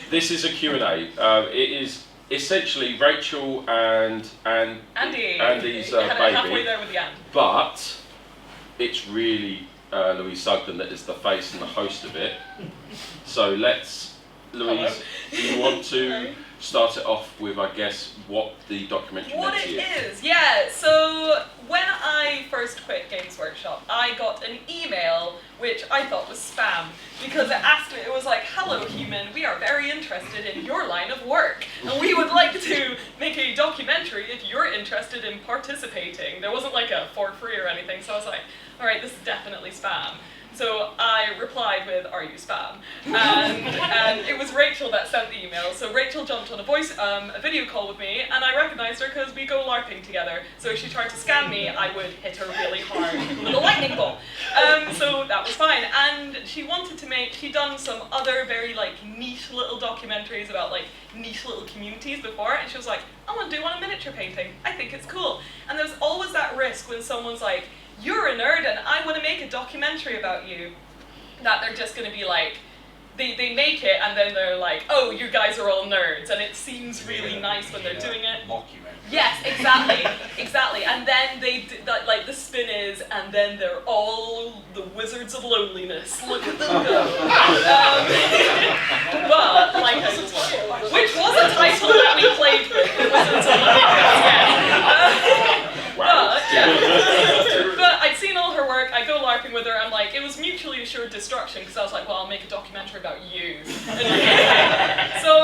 This is a Q&A. It is essentially Rachel and Andy's baby. Halfway there with the end. But it's really Louise Sugden that is the face and the host of it. So let's, Louise, do you want to start it off with, I guess, what the documentary What meant to you? it is, yeah. So when I first quit Games Workshop, I got an email which I thought was spam because it asked me, it was like, hello human, we are very interested in your line of work and we would like to make a documentary if you're interested in participating. There wasn't like a for free or anything, so I was like, alright, this is definitely spam. So I replied with, are you spam? And it was Rachel that sent the email. So Rachel jumped on a video call with me, and I recognized her because we go LARPing together. So if she tried to scam me, I would hit her really hard with a lightning bolt. So that was fine. And she wanted to make, she'd done some other very like niche little documentaries about like niche little communities before, and she was like, I want to do one on miniature painting. I think it's cool. And there's always that risk when someone's like, you're a nerd and I want to make a documentary about you, that they're just going to be like, they make it and then they're like, oh, you guys are all nerds, and it seems really nice when they're doing it. Yes, exactly. And then they like the spin is, and then they're all the wizards of loneliness. Look at them go. But like, which was a title that we played with, the Wizards of Loneliness. Yeah. But I'd seen all her work, I go LARPing with her, I'm like, it was mutually assured destruction, because I was like, well, I'll make a documentary about you. So,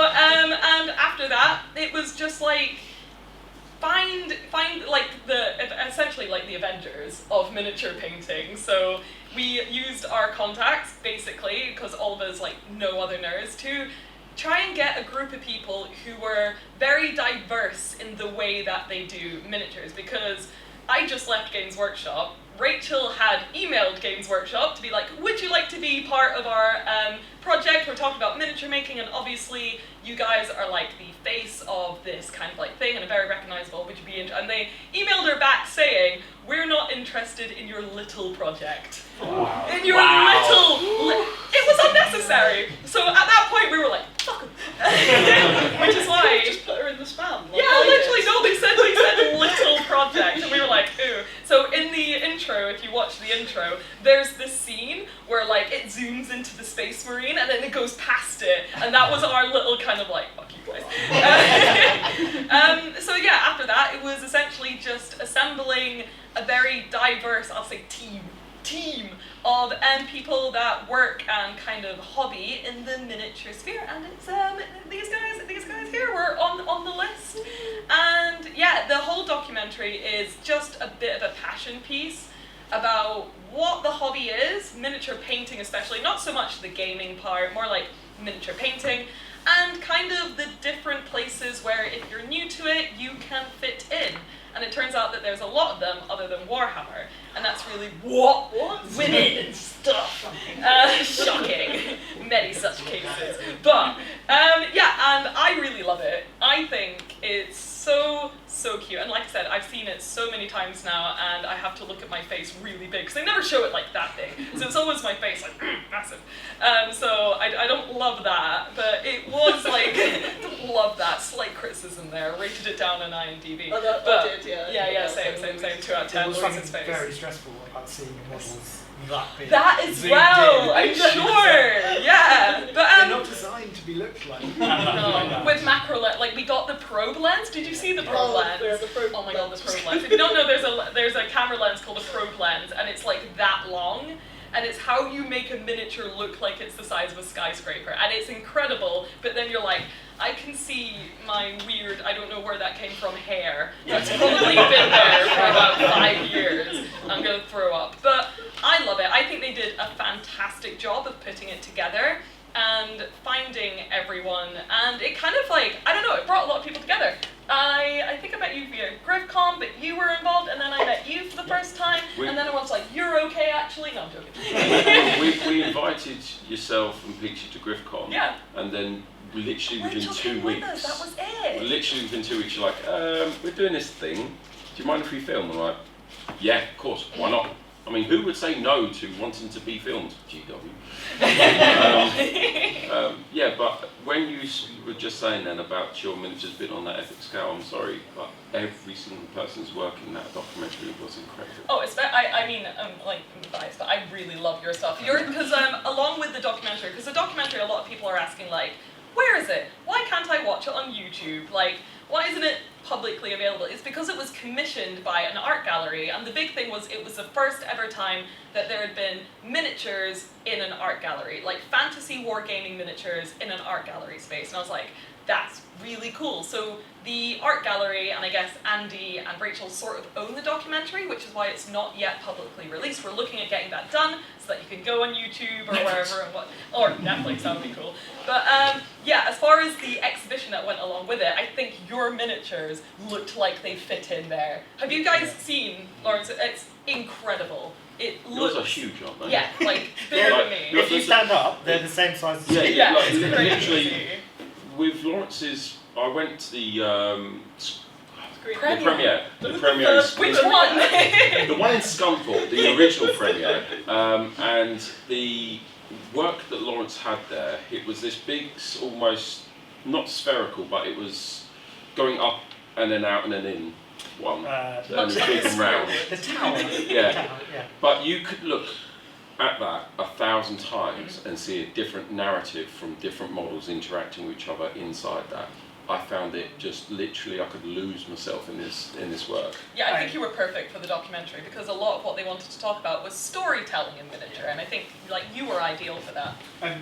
and after that, it was just like, find like essentially like the Avengers of miniature painting. So we used our contacts, basically, because all of us like no other nerds, to try and get a group of people who were very diverse in the way that they do miniatures, because I just left Games Workshop. Rachel had emailed Games Workshop to be like, would you like to be part of our project? We're talking about miniature making, and obviously you guys are like the face of this kind of like thing and are very recognizable. Would you be interested? And they emailed her back saying, we're not interested in your little project. Wow. In your little... It was unnecessary. So at that point we were like, fuck 'em. Which is why... Just put her in the spam. Like yeah, literally, no, they said little project, and we were like, ooh. So in the intro, if you watch the intro, there's this scene where like it zooms into the Space Marine and then it goes past it, and that was our little kind of like, fuck you guys. So yeah, after that, it was essentially just assembling a very diverse, I'll say team of people that work and kind of hobby in the miniature sphere, and it's these guys here were on the list. And yeah, the whole documentary is just a bit of a passion piece about what the hobby is, miniature painting especially, not so much the gaming part, more like miniature painting, and kind of the different places where if you're new to it, you can fit in. And it turns out that there's a lot of them other than Warhammer, and that's really what women and stuff. Shocking, many such cases. But yeah, and I really love it. I think it's so cute, and like I said, I've seen it so many times now, and I have to look at my face really big because they never show it like that big, so it's always my face like massive. So I don't love that, but it was like don't love that slight criticism there. Rated it down on IMDb. Oh, I did, yeah. Same. 2 out of 10. There was something Louise's face. very stressful about seeing models that big. That as zoomed well, in. I'm sure. Yeah, but They're not designed to be looked like. no, with macro lens, like we got the probe lens. Did you see the probe lens? Oh my god, the probe lens. If you don't know, there's a camera lens called a probe lens, and it's like that long, and it's how you make a miniature look like it's the size of a skyscraper, and it's incredible. But then you're like, I can see my weird, I don't know where that came from, hair. That's probably been there for about 5 years. I'm gonna throw up. But I love it. I think they did a fantastic job of putting it together and finding everyone, and it kind of like, I don't know, it brought a lot of people together. I think I met you via GriffCon, but you were involved, and then I met you for the first time, and then I was like, you're okay actually? No, I'm joking. we invited yourself and Peachy to GriffCon, yeah. And then literally within Rachel 2 came with weeks, us, that was it. literally within 2 weeks, you're like, we're doing this thing, do you mind if we film? I'm like, yeah, of course, why not? I mean, who would say no to wanting to be filmed? GW. Yeah, but when you were just saying then about your miniatures being on that epic scale, I'm sorry, but every single person's work in that documentary was incredible. Oh, I mean, like, I'm biased, but I really love your stuff. Because along with the documentary, a lot of people are asking, like, where is it? Why can't I watch it on YouTube? Like, why isn't it publicly available? It's because it was commissioned by an art gallery, and the big thing was it was the first ever time that there had been miniatures in an art gallery, like fantasy wargaming miniatures in an art gallery space. And I was like, that's really cool. So the art gallery, and I guess Andy and Rachel sort of own the documentary, which is why it's not yet publicly released. We're looking at getting that done so that you can go on YouTube or wherever, or Netflix, that would be cool. But yeah, as far as the exhibition that went along with it, I think your miniatures looked like they fit in there. Have you guys seen, Laurence? It's incredible. It looks... Yours are huge, aren't they? Yeah, like bigger than me. If you stand up, they're the same size as you. Yeah, like, it's literally, crazy. with Laurence's, I went to the Premiere. The premiere is Which one? the one in Scunthorpe, the original premiere, and the work that Laurence had there, it was this big, almost not spherical, but it was going up and then out and then in one, and it was big and round. The tower. Yeah. The tower, yeah. But you could look at that 1,000 times and see a different narrative from different models interacting with each other inside that. I found it just literally, I could lose myself in this work. Yeah, I think you were perfect for the documentary because a lot of what they wanted to talk about was storytelling in miniature, and I think like you were ideal for that.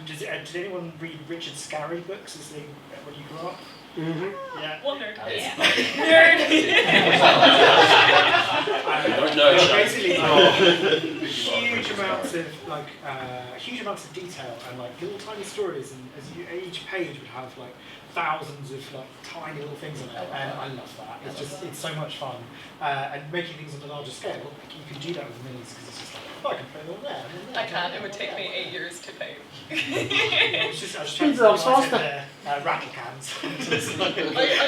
Did anyone read Richard Scarry books as they when you grew up? Mm-hmm. Yeah. What nerd? Yeah. Nerd! Basically, huge amounts of detail and like little tiny stories, and each page would have like thousands of like tiny little things on it, and I love that. It's so much fun, and making things on a larger scale. Like, you can do that with minis because it's just like, oh, I can put it all there. I can. It would take me 8 years to paint. I was just Speeds it up faster. Rattle cans. I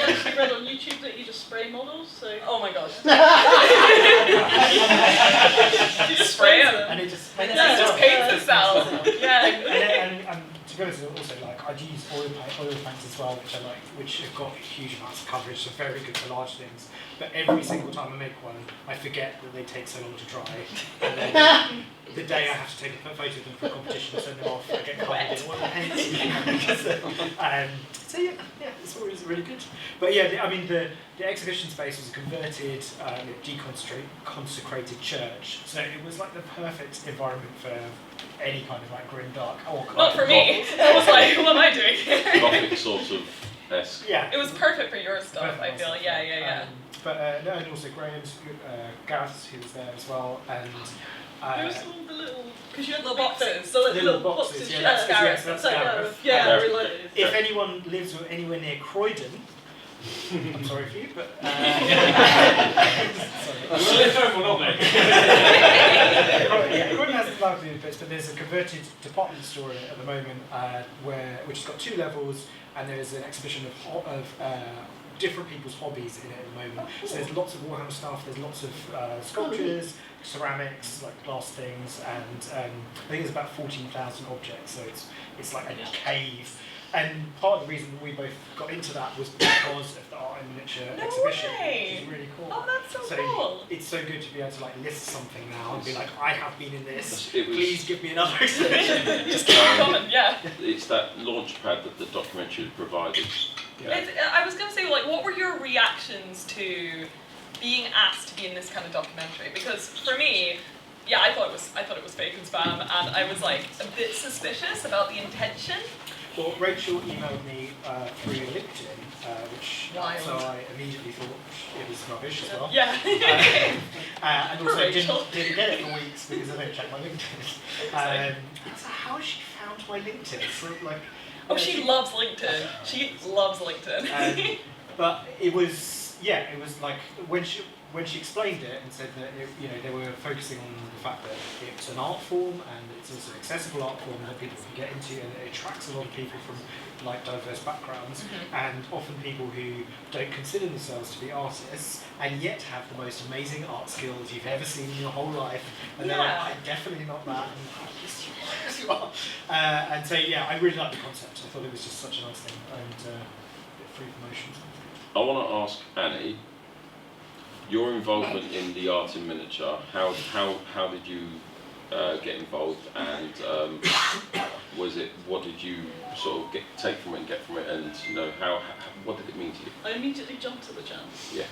actually read on YouTube that you just spray models, so... Oh my gosh. You just spray them. And it just And then it just paints itself. Yeah. And to be honest, also like I'd use oil paints as well, which have got huge amounts of coverage, so very good for large things. But every single time I make one, I forget that they take so long to dry. And then the day I have to take a photo of them for a competition, send them off, I get covered in oil paint. So yeah, it's always really good. But yeah, I mean the exhibition space was a converted, deconsecrated church, so it was like the perfect environment for any kind of like grim dark. Not for me. I was like, what am I doing? Gothic sort of esque. Yeah. It was perfect for your stuff, I feel. Yeah. No, and also Graham's, Gareth, who was there as well, and. Who's all the little... Because you had Little the boxes. The little boxes, yeah. That's Gareth. That's So, Gareth. yeah, Yeah. related. If anyone lives anywhere near Croydon, I'm sorry for you, but... Croydon has lovely bits, but there's a converted department store at the moment which has got 2 levels, and there's an exhibition of different people's hobbies in it at the moment. So there's lots of Warhammer stuff, there's lots of sculptures, ceramics, like glass things, and I think there's about 14,000 objects, so it's like a cave. And part of the reason we both got into that was because of the art and miniature exhibition, which is really cool. Oh, that's so cool. It's so good to be able to like list something now and be like, I have been in this, It was- please give me another exhibition. Just keep it coming, yeah. It's that launch pad that the documentary provided. I was going to say, like, what were your reactions to being asked to be in this kind of documentary? Because for me, yeah, I thought it was fake and spam, and I was like a bit suspicious about the intention. Well, Rachel emailed me through LinkedIn, which Wild. so I immediately thought it was rubbish as well. Yeah. And also Rachel. didn't get it for weeks because I don't check my LinkedIn. So how has she found my LinkedIn? So, like, Oh, she loves LinkedIn. She loves LinkedIn. But it was like when when she explained it and said that they were focusing on the fact that it's an art form and it's also an accessible art form that people can get into, and it attracts a lot of people from like diverse backgrounds, and often people who don't consider themselves to be artists and yet have the most amazing art skills you've ever seen in your whole life, and they're like, I'm definitely not that, and yes you are. And so I really liked the concept. I thought it was just such a nice thing, and a bit free promotion. I want to ask Annie, your involvement in the art in miniature. How did you get involved, and what did you sort of take from it and get from it, and what did it mean to you? I immediately jumped at the chance. Yeah.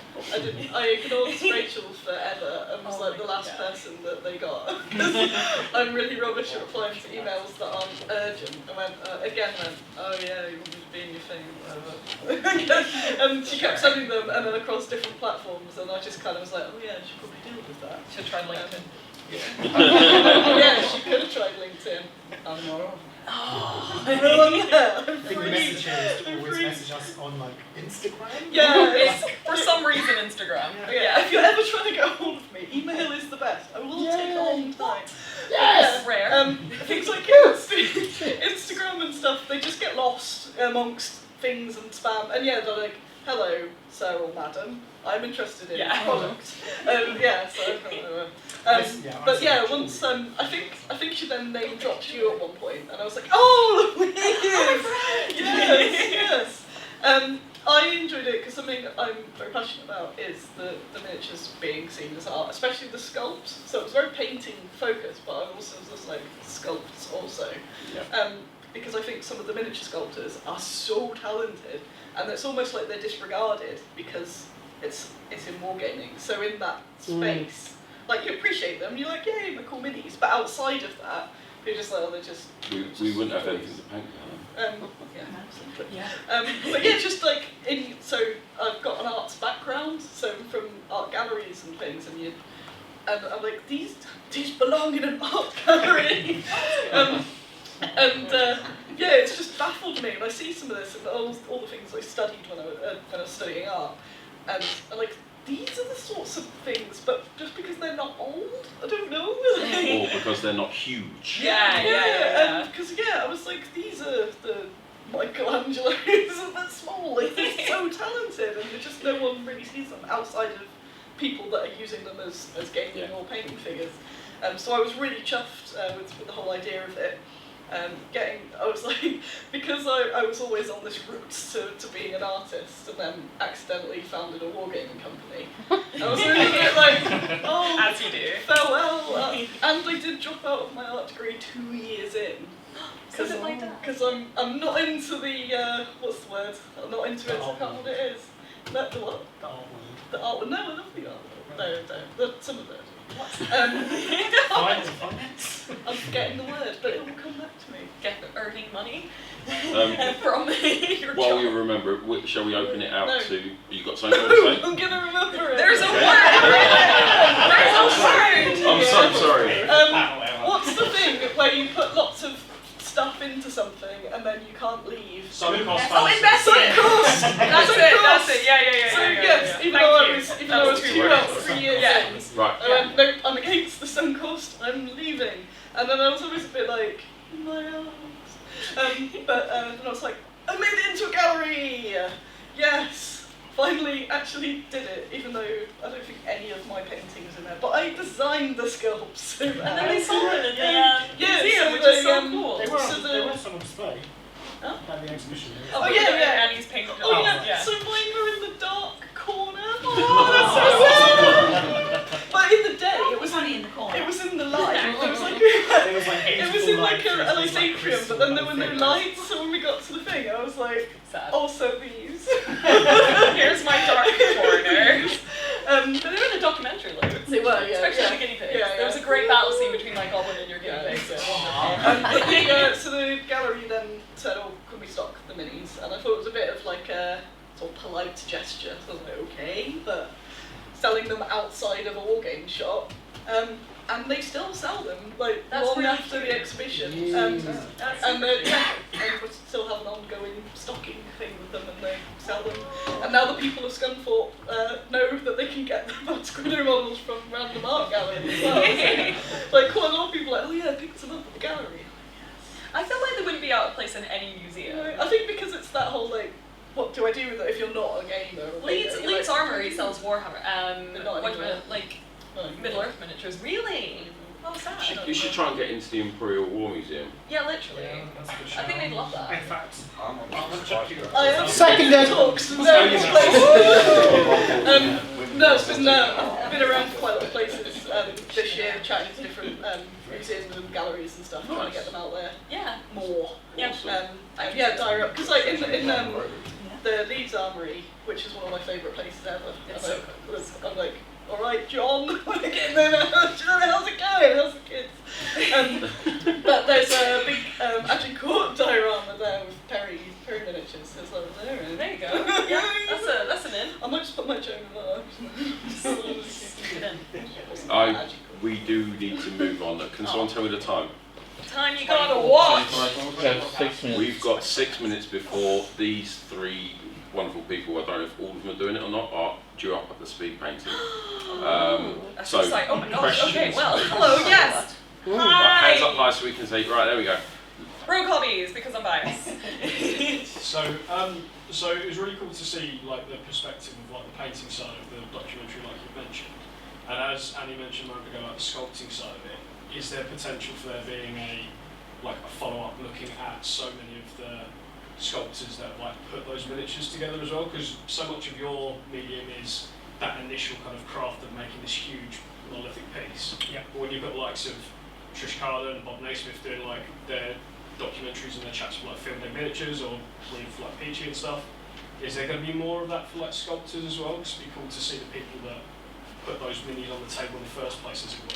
I ignored Rachel forever and was like the last person that they got. I'm really rubbish at replying to emails that aren't urgent. I went, oh yeah, you want me to be in your thing, whatever. And she kept sending them, and then across different platforms, and I just kind of was like, oh yeah, I should probably deal with that. Should try LinkedIn. Yeah, she could have tried LinkedIn. I'm not. I think the message here is to always message us on like Instagram. Yeah, It's for some reason Instagram. Yeah. If you're ever trying to get hold of me, email is the best. I will take a long time. Yes! Rare. Things like Instagram and stuff, they just get lost amongst things and spam. And they're like, hello, sir or madam, I'm interested in product. Once I think she then name dropped you at one point, and I was like, oh, Louise! Yes. I enjoyed it because something I'm very passionate about is the miniatures being seen as art, especially the sculpt. So it was very painting focused, but I also was just like sculpts also. Yeah. Because I think some of the miniature sculptors are so talented, and it's almost like they're disregarded because it's in wargaming. So in that space, like you appreciate them, you're like, yay, they're cool minis. But outside of that, you're just like, oh, they're just. We wouldn't have anything to paint them. Just like so I've got an arts background, so from art galleries and things, and I'm like, these belong in an art gallery. It's just baffled me, and I see some of this and all the things I studied when I was studying art, and I'm like, these are the sorts of things, but just because they're not old, I don't know. Or because they're not huge. Yeah. Because I was like, these are the Michelangelos are that small. Like, they're so talented, and just no one really sees them outside of people that are using them as gaming or painting figures. So I was really chuffed with the whole idea of it. I was like, because I was always on this route to being an artist, and then accidentally founded a wargaming company. I was really a bit like, oh, as you do. Farewell. And I did drop out of my art degree 2 years in. Because I'm not into the, what's the word? I'm not into it, so I can't know what it is. The what? The art world. The art world. No, I love the art world. No. Some of it. Finance? I'm forgetting the word, but it will come back to me. Earning money While from your job. you remember it, shall we open it out No. to... You got something to say? I'm gonna remember it. There's a word! There's a word! I'm so sorry. What's the thing where you put lots of stuff into something and then you can't leave? Sunk cost Oh, investment! That's it. Yeah. So Yeah. even though I was 3 years in, Right. I went, no, I'm against the sunk cost, I'm leaving. And then I was always a bit like, my arms. But then I was like, I made it into a gallery! Yes! Finally actually did it, even though I don't think any of my paintings in there. But I designed the sculpts. And then they sold it in the museum, which is so cool. They were on display. Huh? At the exhibition. Oh, yeah. Annie's painted. Oh yeah. Yeah. So mine were in the dark corner. Oh, that's so sad. But in the day, it was funny in the corner. It was in the light. It was like It it was in like a nice atrium, but then there were no lights. So when we got to the thing, I was like, Sad. also these. Here's my dark corner. But They were in the documentary loads. they were, yeah. Especially the guinea pigs. Yeah, There was a great battle scene between my goblin and your guinea pigs. So the gallery then said, oh, could we stock the minis? And I thought it was a bit of like a sort of polite gesture. So I was like, okay, but selling them outside of a wargame shop. And they still sell them, like, That's long really after cute. the exhibition. Yeah. And we still have an ongoing stocking thing with them, and they sell them. And now the people of Scunthorpe know that they can get the BadSquiddo models from random art galleries as well. So, like quite a lot of people are like, oh yeah, pick them up at the gallery. I feel like they wouldn't be out of place in any museum. I think because it's that whole like, what do I do with it if you're not a gamer? Leeds Armory sells Warhammer. Not What anymore. like No. Middle Earth miniatures. Really? Oh, sad. You should try and get into the Imperial War Museum. Yeah, literally. Yeah, that's a good show. I think they'd love that. In fact, I'm on I'll check you I have Second been then. talks in various places. No, it's been, I've been around to quite a lot of places this year, chatting to different museums and galleries and stuff, trying to get them out there Yeah. more. Yeah. Awesome. Yeah, direct. Because like in the Leeds Armory, which is one of my favourite places ever. It's and so I'm like, all right, John, getting there. How's it going? How's the kids? But there's a big actually court diorama there with Perry miniatures. There's loads there. And There you go. Yeah, that's an in. I might just put my Joan in there. We do need to move on. Can someone tell me the time? Time you gotta watch. We have 6 minutes. We've got 6 minutes before these three wonderful people, I don't know if all of them are doing it or not, are due up at the speed painting. That's So, just like, oh my gosh. Okay, questions? well, hello, yes. Right, Hi. hands up high so we can say, right, there we go. Rouge Hobbies, because I'm biased. So it was really cool to see like the perspective of like the painting side of the documentary, like you mentioned, and as Annie mentioned a moment ago, like the sculpting side of it. Is there potential for there being a follow-up looking at so many of the sculptors that like put those miniatures together as well? Because so much of your medium is that initial kind of craft of making this huge monolithic piece. Yeah. But when you've got the likes of Trish Carden and Bob Naismith doing like their documentaries and their chats for like film their miniatures or with like Peachy and stuff, is there going to be more of that for like sculptors as well? Because it'd be cool to see the people that put those minis on the table in the first place, as it were.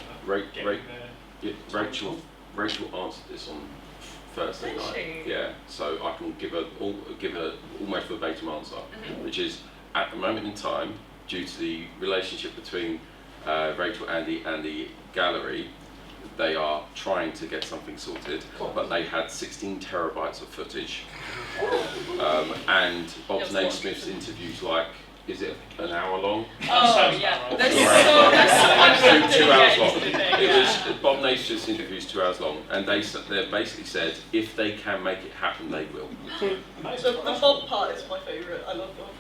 Rachel answered this on Thursday Did night. she? Yeah, so I can give a almost verbatim answer, which is at the moment in time, due to the relationship between Rachel, Andy, and the gallery, they are trying to get something sorted, but they had 16 terabytes of footage. And Bob Naismith's interviews, like, is it an hour long? Oh, yeah. There's so much 2 hours to long. get into the thing, It yeah. was Bob Naismith's interviews 2 hours long, and they basically said if they can make it happen, they will. The Bob part is my favourite. I love Bob.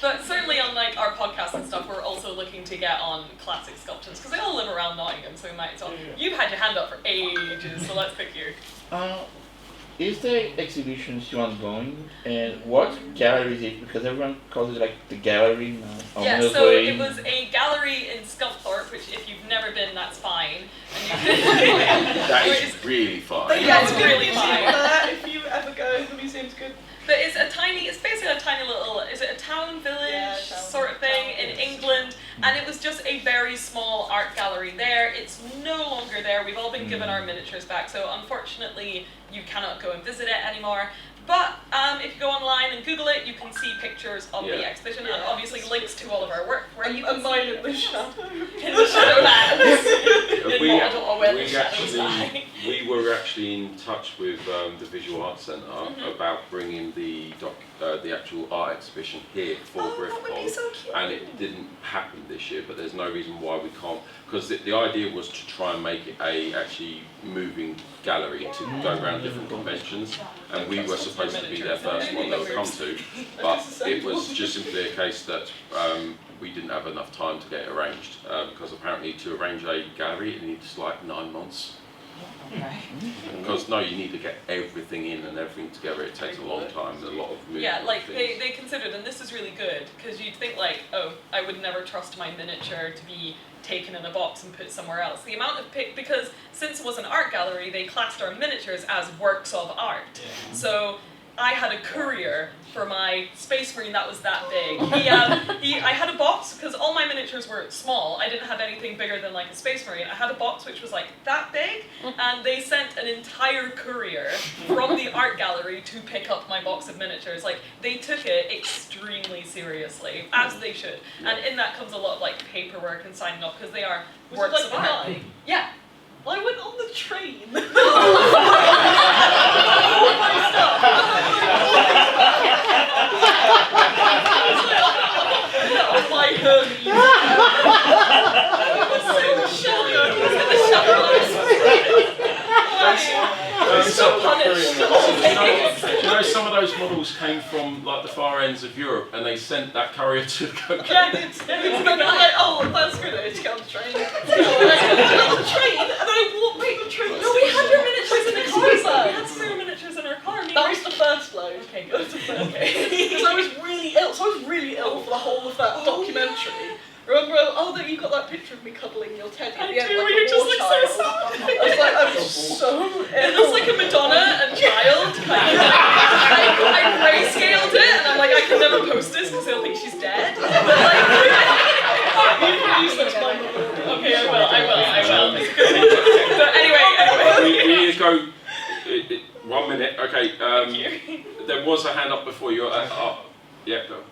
But certainly on like our podcast and stuff, we're also looking to get on classic sculptors because they all live around Nottingham, so we might as well. You've had your hand up for ages, so let's pick you. Is the exhibition still ongoing? And what gallery is it? Because everyone calls it like the gallery now. Yeah, so it was a gallery in Sculpthorpe, which if you've never been, that's fine. And you That is really fun. Yeah, it's really fine. If you ever go, the museum's good. But it's basically a tiny little, is it a town, village town, sort of thing town, in yes. England? And it was just a very small art gallery there. It's no longer there. We've all been given our miniatures back, so unfortunately you cannot go and visit it anymore. But if you go online and Google it, you can see pictures of the exhibition and obviously links to all of our work where you can And mine in the shadow. in the Shadowlands. We were actually in touch with the Visual Arts Centre about bringing the actual art exhibition here for Oh, that would be GriffCon, so cute. and it didn't happen this year. But there's no reason why we can't, because the idea was to try and make it a actually moving gallery to go around different conventions, and we were supposed to be their first one they would come to, but it was just simply a case that we didn't have enough time to get it arranged, because apparently to arrange a gallery it needs like 9 months. Because you need to get everything in and everything together. It takes a long time and a lot of moving. Yeah, like things. they considered, and this is really good, because you'd think like, oh, I would never trust my miniature to be taken in a box and put somewhere else. The amount of because since it was an art gallery, they classed our miniatures as works of art. So I had a courier for my Space Marine that was that big. I had a box, because all my miniatures were small. I didn't have anything bigger than like a Space Marine. I had a box which was like that big, and they sent an entire courier from the art gallery to pick up my box of miniatures. Like, they took it extremely seriously, as they should. And in that comes a lot of like paperwork and signing off, because they are works of art. Yeah. I went on the train. you know, some of those models came from like the far ends of Europe, and they sent that courier to go. Yeah, it's like, oh, that's good. I just get on the train. Get on the train, and then I walk back the train. No, we had your miniatures in the car, sir. We had spare miniatures in our car. That was the first load. Okay, good. Okay. Because I was really ill. So I was really ill for the whole of that documentary. Remember, that you got that picture of me cuddling your teddy at the end, like you a just war look child. so sad. I was so ill. It looks like a Madonna and child kind of. I grayscaled it, and I'm like, I can never post this because they'll think she's dead. But like, You can use that as my memorial. okay, I will. It's a good picture. But anyway. We need to go. 1 minute. Okay. Thank you. There was a hand up before you. Yeah, go.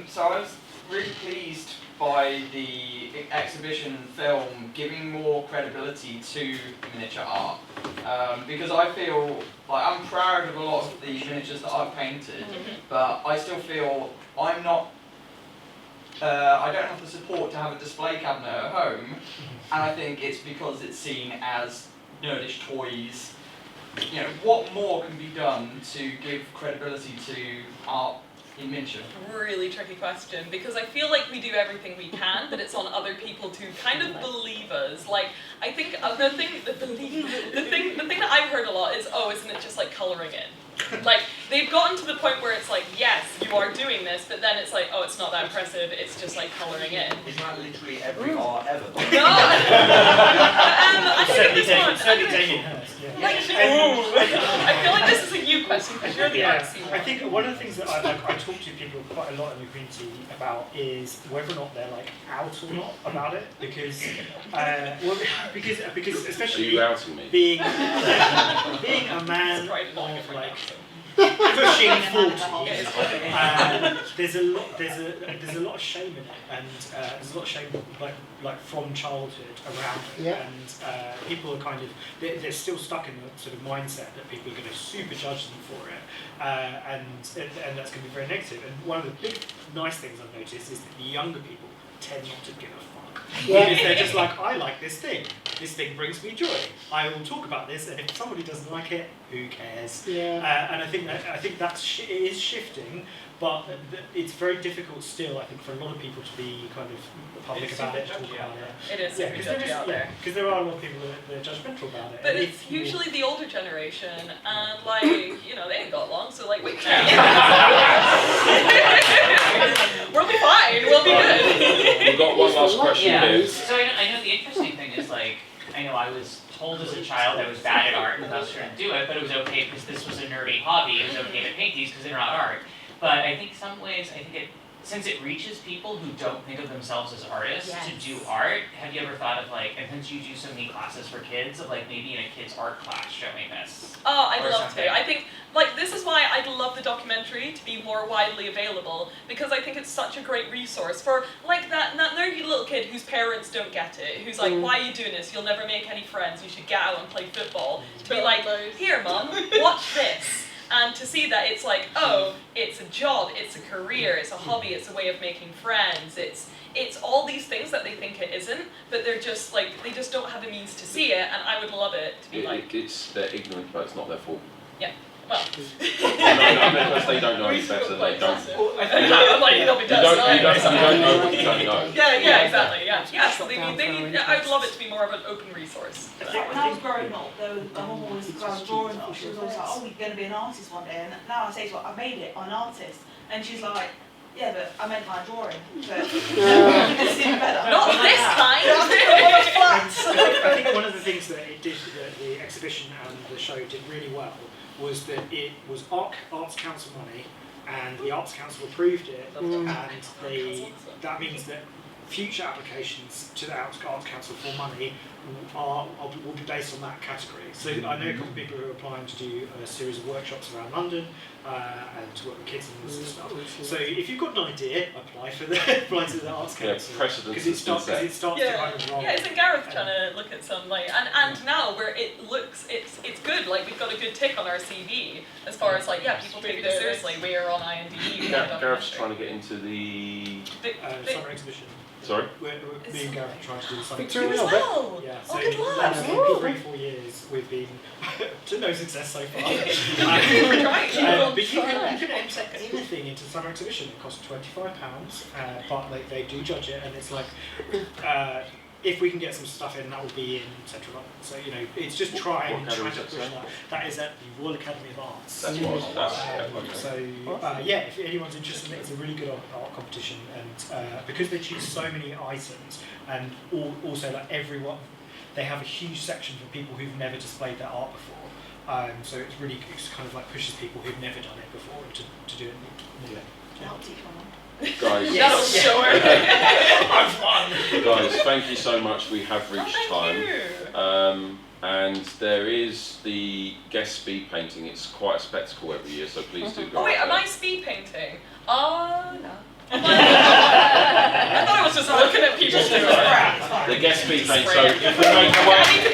So I was really pleased by the exhibition film giving more credibility to miniature art, because I feel like I'm proud of a lot of the miniatures that I've painted, but I still feel I'm not, I don't have the support to have a display cabinet at home, and I think it's because it's seen as nerdish toys. You know, what more can be done to give credibility to art in miniature? Really tricky question, because I feel like we do everything we can, but it's on other people to kind of believe us. Like, I think the thing that I've heard a lot is, oh, isn't it just like colouring in? Like, they've gotten to the point where it's like, yes, you are doing this, but then it's like, oh, it's not that impressive, it's just like colouring in. Isn't that literally every art ever? No! I think this one, Certainly Damien Hirst, yeah. like, I feel like this is a you question, because you're the artsy one. I think one of the things that I talk to people quite a lot in the community about is whether or not they're like out or not about it, because because Are especially you outing me? being a man Surprised not of different like accent. pushing 40, there's a lot of shame in it, and there's a lot of shame like from childhood around it, and people are kind of they're still stuck in the sort of mindset that people are going to super judge them for it, and that's going to be very negative. And one of the big nice things I've noticed is that the younger people tend not to give a fuck. Because they're just like, I like this thing. This thing brings me joy. I will talk about this, and if somebody doesn't like it, who cares? And I think it is shifting, but it's very difficult still, I think, for a lot of people to be kind of public about it, talk about it. It is super judgy out there. Because there are a lot of people that are judgmental about it. But And it's if you- usually the older generation, and like, you know, they ain't got long, so like, we can. We'll be fine, we'll be good. We've got one last question here. So I know the interesting thing is, like, I know I was told as a child I was bad at art and thus shouldn't do it, but it was okay because this was a nerdy hobby. It was okay to paint these because they're not art. But I think some ways, since it reaches people who don't think of themselves as artists to do art, have you ever thought of like, and since you do so many classes for kids, of like maybe in a kid's art class showing this? Oh, I'd Or love something. to. I think, like, this is why I'd love the documentary to be more widely available, because I think it's such a great resource for, like, that nerdy little kid whose parents don't get it, who's like, why are you doing this? You'll never make any friends, you should get out and play football. To be like, here, Mum, watch this. And to see that it's like, oh, it's a job, it's a career, it's a hobby, it's a way of making friends, it's all these things that they think it isn't, but they're just like, they just don't have the means to see it, and I would love it to be like, They're ignorant, but it's not their fault. yeah, well. No, because they don't know any better. They don't. I'm like, they'll be You don't done. know what you don't know. Yeah, exactly, yeah. Yeah, so they need, I'd love it to be more of an open resource. When I was growing up, my mum always, because I was drawing up, she was always like, oh, you're going to be an artist one day. And now I say to her, I made it, I'm an artist. And she's like, yeah, but I made my drawing. But it's even better. Not this time! I think one of the things that it did, that the exhibition and the show did really well, was that it was Arts Council money, and the Arts Council approved it, and that means that future applications to the Arts Council for money will be based on that category. So I know a couple of people who are applying to do a series of workshops around London and to work with kids and stuff. So if you've got an idea, apply to the Arts Council. Precedence Because it starts to kind of roll. Yeah, isn't Gareth trying to look at some, like, and now where it looks, it's good, like, we've got a good tick on our CV, as far as, like, yeah, people take this seriously, we're on IMDb. Gareth's trying to get into the summer exhibition. Sorry? Me and Gareth are trying to do something. You as well! Yeah, Oh, so good luck. last 3-4 years we've been to no success so far. We're trying. But you can enter anything into the summer exhibition. It costs £25, but like they do judge it, and it's like if we can get some stuff in, that will be in Central London. So it's just trying to push that. That is at the Royal Academy of Arts. That's what So if anyone's interested in it, it's a really good art competition, and because they choose so many items, and also like everyone, they have a huge section for people who've never displayed their art before. So it's kind of like pushes people who've never done it before to do it. I'll teach one. Guys, That'll show her. guys, thank you so much. We have reached time. You. And there is the guest speed painting. It's quite a spectacle every year, so please do go. Oh wait, out am there. I speed painting? No. I thought I was just looking at people doing it. The guest speed paint. So if we make our way,